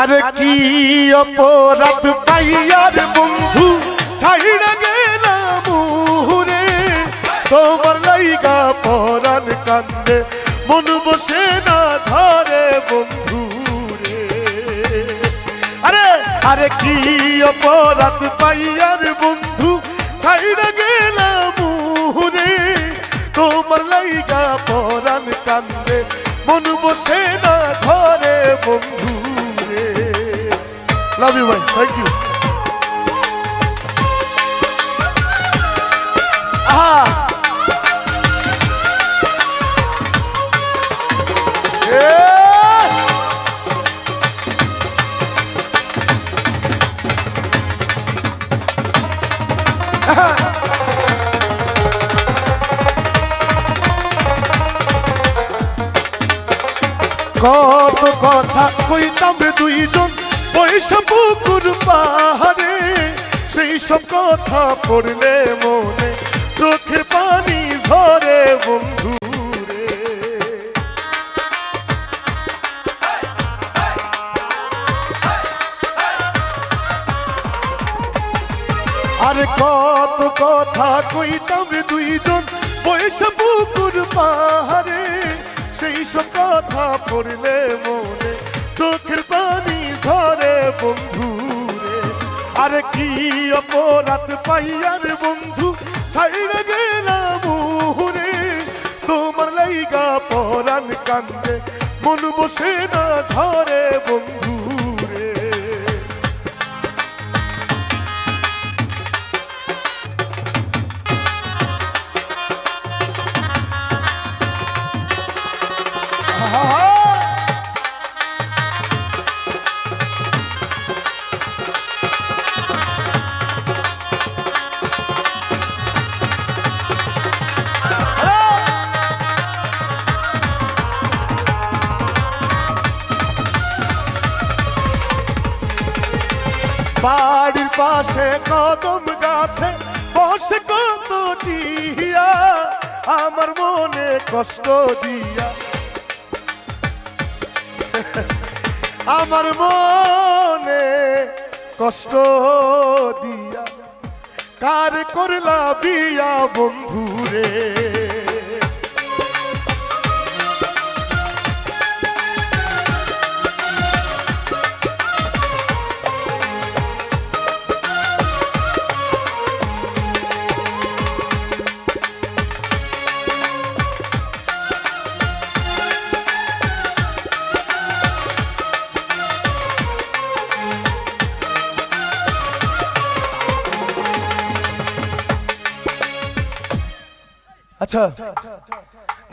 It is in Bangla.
আরে কি অপরাধ পাইয়ার বন্ধু ছাইড়া গেলাম রে, তোমার লাইগা পরাণ কান্দে মন বসে না ধরে বন্ধু রে। আরে আরে কি অপরাধ পাইয়ার বন্ধু ছাইড়া গেলাম রে, তোমার লাইগা পরাণ কান্দে মন বসে না ধরে বন্ধু। Love you, man. Thank you. কত কথা কইতাম দুইজন পয়সা পুকুর পাহাড়ে, সেই সব কথা পড়লে মনে চোখে পানি ঝরে বন্ধু রে। আরে কত কথা কইতাম দুইজন পয়সা পুকুর পাহাড়ে, সেই সব কথা পড়লে মনে চোখের পানি ঝরে বন্ধু রে। আরে কি অপরাধ পাইয়ার বন্ধু ছাইড়া গেলাম রে, তোমার লাইগা পরাণ কান্দে মন বসে না ধরে বন্ধু রে। বাড়ির পাশে কদম গাছে বসে কত টিয়া, আমার মনে কষ্ট দিয়া, আমার মনে কষ্ট দিয়া কার করলা বিয়া বন্ধু রে। আচ্ছা